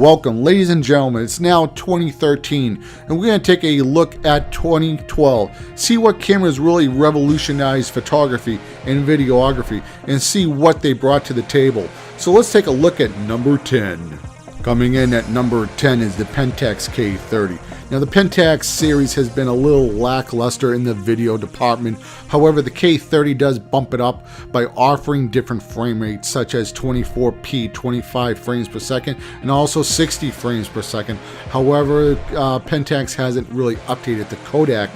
Welcome, ladies and gentlemen. It's now 2013, and we're going to take a look at 2012, see what cameras really revolutionized photography and videography, and see what they brought to the table. So let's take a look at number 10. Coming in at number 10 is the Pentax K30. Now, the Pentax series has been a little lackluster in the video department. However, the K30 does bump it up by offering different frame rates such as 24p, 25 frames per second, and also 60 frames per second. However, Pentax hasn't really updated the codec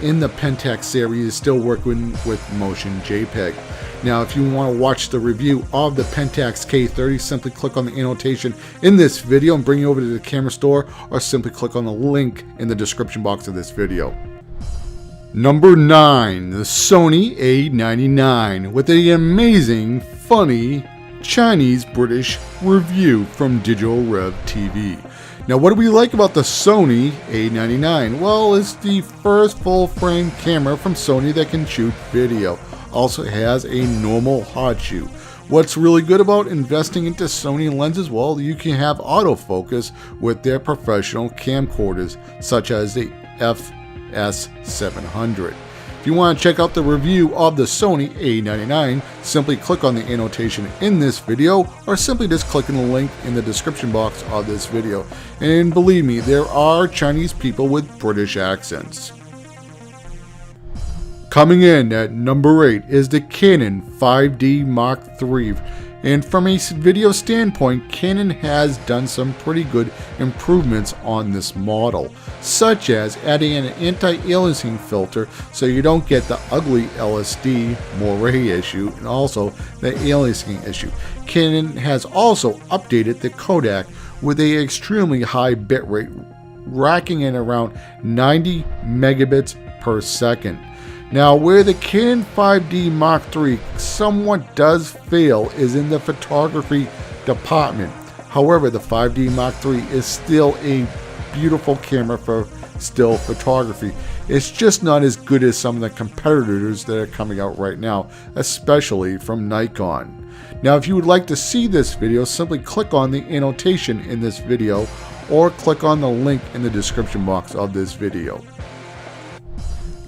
in the Pentax series. Is still working with motion JPEG. Now, if you want to watch the review of the Pentax K30, simply click on the annotation in this video and bring you over to the camera store, or simply click on the link in the description box of this video. Number 9, the Sony A99, with an amazing, funny, Chinese-British review from Digital Rev TV. Now, what do we like about the Sony A99? Well, it's the first full-frame camera from Sony that can shoot video. Also has a normal hot shoot. What's really good about investing into Sony lenses? Well, you can have autofocus with their professional camcorders, such as the SD1 If you want to check out the review of the Sony A99, simply click on the annotation in this video, or simply just click on the link in the description box of this video. And believe me, there are Chinese people with British accents. Coming in at number 8 is the Canon 5D Mach III. And from a video standpoint, Canon has done some pretty good improvements on this model, such as adding an anti-aliasing filter so you don't get the ugly LSD moiré issue and also the aliasing issue. Canon has also updated the codec with an extremely high bitrate, racking in around 90 megabits per second. Now, where the Canon 5D Mark III somewhat does fail is in the photography department. However, the 5D Mark III is still a beautiful camera for still photography. It's just not as good as some of the competitors that are coming out right now, especially from Nikon. Now, if you would like to see this video, simply click on the annotation in this video, or click on the link in the description box of this video.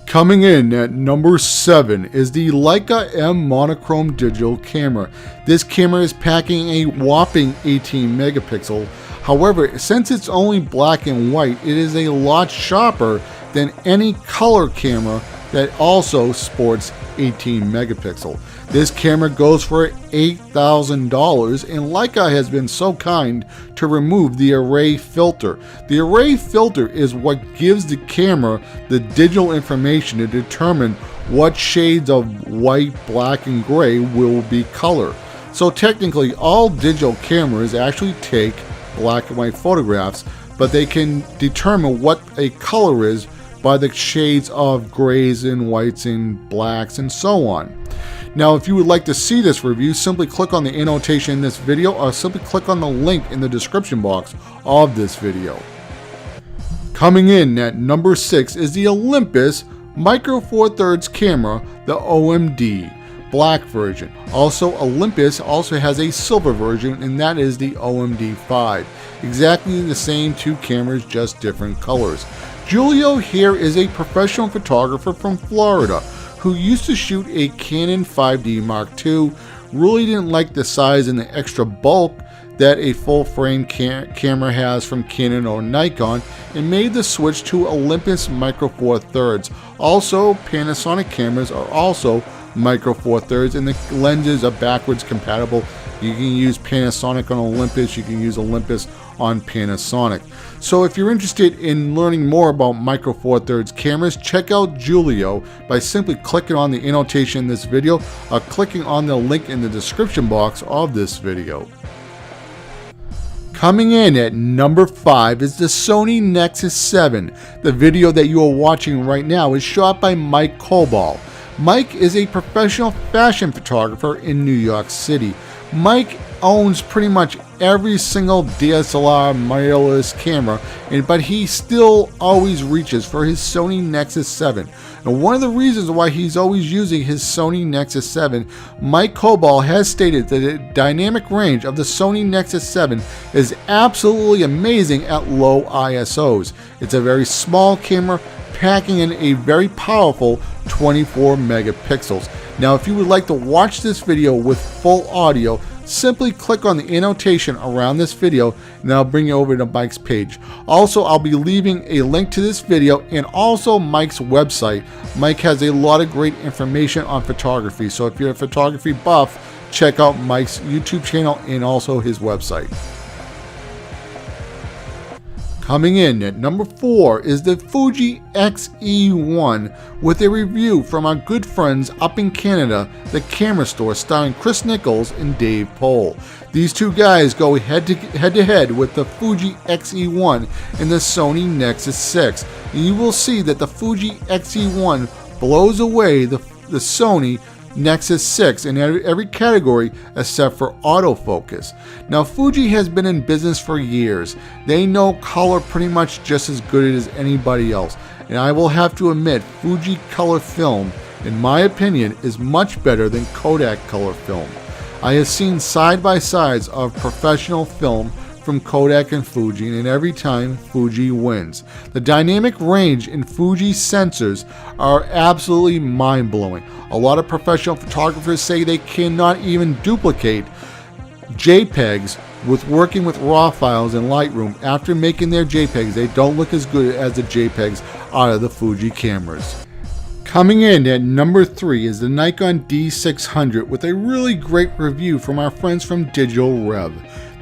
Coming in at number 7 is the Leica M Monochrome digital camera. This camera is packing a whopping 18 megapixel. However, since it's only black and white, it is a lot sharper than any color camera that also sports 18 megapixel. This camera goes for $8,000, and Leica has been so kind to remove the array filter. The array filter is what gives the camera the digital information to determine what shades of white, black, and gray will be color. So technically, all digital cameras actually take black and white photographs, but they can determine what a color is by the shades of grays and whites and blacks and so on. Now, if you would like to see this review, simply click on the annotation in this video, or simply click on the link in the description box of this video. Coming in at number 6 is the Olympus Micro Four Thirds camera, the OMD black version. Also, Olympus also has a silver version, and that is the OMD 5. Exactly the same two cameras, just different colors. Julio here is a professional photographer from Florida who used to shoot a Canon 5D Mark II, really didn't like the size and the extra bulk that a full-frame camera has from Canon or Nikon, and made the switch to Olympus Micro Four Thirds. Also, Panasonic cameras are also Micro Four Thirds, and the lenses are backwards compatible. You can use Panasonic on Olympus, you can use Olympus on Panasonic. So if you're interested in learning more about Micro Four Thirds cameras, check out Julio by simply clicking on the annotation in this video, or clicking on the link in the description box of this video. Coming in at number 5 is the Sony Nexus 7. The video that you are watching right now is shot by Mike Cobal. Mike is a professional fashion photographer in New York City. Mike owns pretty much every single DSLR mirrorless camera, but he still always reaches for his Sony Nexus 7. And one of the reasons why he's always using his Sony Nexus 7, Mike Cobal has stated that the dynamic range of the Sony Nexus 7 is absolutely amazing at low ISOs. It's a very small camera packing in a very powerful 24 megapixels. Now, if you would like to watch this video with full audio, simply click on the annotation around this video and I'll bring you over to Mike's page. Also, I'll be leaving a link to this video and also Mike's website. Mike has a lot of great information on photography, so if you're a photography buff, check out Mike's YouTube channel and also his website. Coming in at number 4 is the Fuji Xe1 with a review from our good friends up in Canada, the Camera Store, starring Chris Nichols and Dave Pohl. These two guys go head to head with the Fuji Xe1 and the Sony Nexus 6. And you will see that the Fuji Xe1 blows away the Sony Nexus 6 in every category except for autofocus. Now, Fuji has been in business for years. They know color pretty much just as good as anybody else. And I will have to admit, Fuji color film, in my opinion, is much better than Kodak color film. I have seen side-by-sides of professional film from Kodak and Fuji, and every time Fuji wins. The dynamic range in Fuji sensors are absolutely mind-blowing. A lot of professional photographers say they cannot even duplicate JPEGs with working with RAW files in Lightroom. After making their JPEGs, they don't look as good as the JPEGs out of the Fuji cameras. Coming in at number 3 is the Nikon D600 with a really great review from our friends from Digital Rev,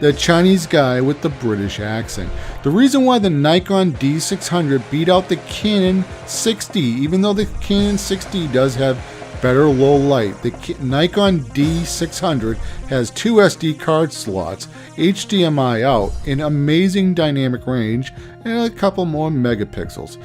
the Chinese guy with the British accent. The reason why the Nikon D600 beat out the Canon 6D, even though the Canon 6D does have better low light, the Nikon D600 has 2 SD card slots, HDMI out, an amazing dynamic range, and a couple more megapixels.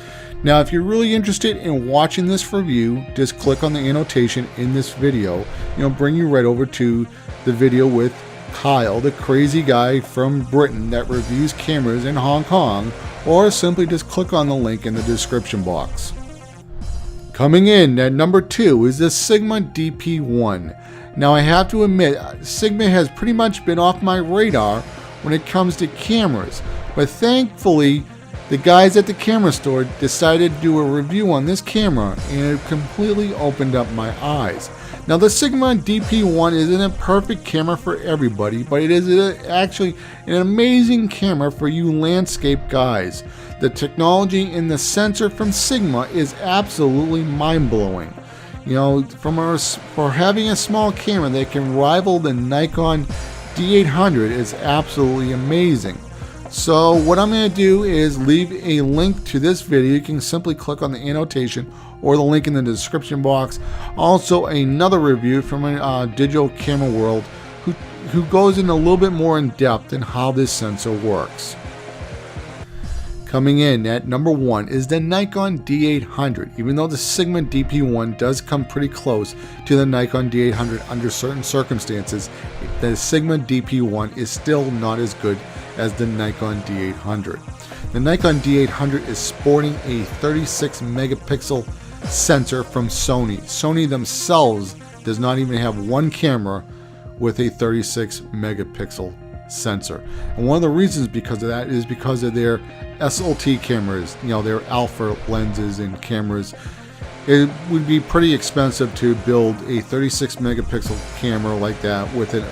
Now, if you're really interested in watching this review, just click on the annotation in this video. It'll bring you right over to the video with Kyle, the crazy guy from Britain that reviews cameras in Hong Kong, or simply just click on the link in the description box. Coming in at number 2 is the Sigma DP1. Now, I have to admit, Sigma has pretty much been off my radar when it comes to cameras, but thankfully the guys at the Camera Store decided to do a review on this camera, and it completely opened up my eyes. Now, the Sigma DP1 isn't a perfect camera for everybody, but it is actually an amazing camera for you landscape guys. The technology in the sensor from Sigma is absolutely mind-blowing. You know, for having a small camera that can rival the Nikon D800 is absolutely amazing. So what I'm going to do is leave a link to this video. You can simply click on the annotation or the link in the description box. Also, another review from a Digital Camera World who goes in a little bit more in depth in how this sensor works. Coming in at number 1 is the Nikon D800. Even though the Sigma DP1 does come pretty close to the Nikon D800 under certain circumstances, the Sigma DP1 is still not as good as the Nikon D800. The Nikon D800 is sporting a 36 megapixel sensor from Sony. Sony themselves does not even have one camera with a 36 megapixel sensor. And one of the reasons because of that is because of their SLT cameras, you know, their alpha lenses and cameras. It would be pretty expensive to build a 36 megapixel camera like that with an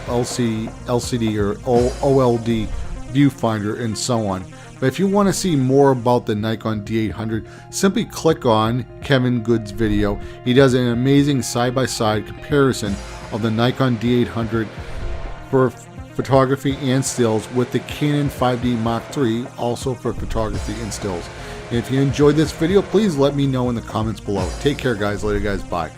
LCD or OLD viewfinder and so on. But if you want to see more about the Nikon D800, simply click on Kevin Good's video. He does an amazing side-by-side comparison of the Nikon D800 for photography and stills with the Canon 5D Mach III, also for photography and stills. And if you enjoyed this video, please let me know in the comments below. Take care, guys. Later, guys. Bye.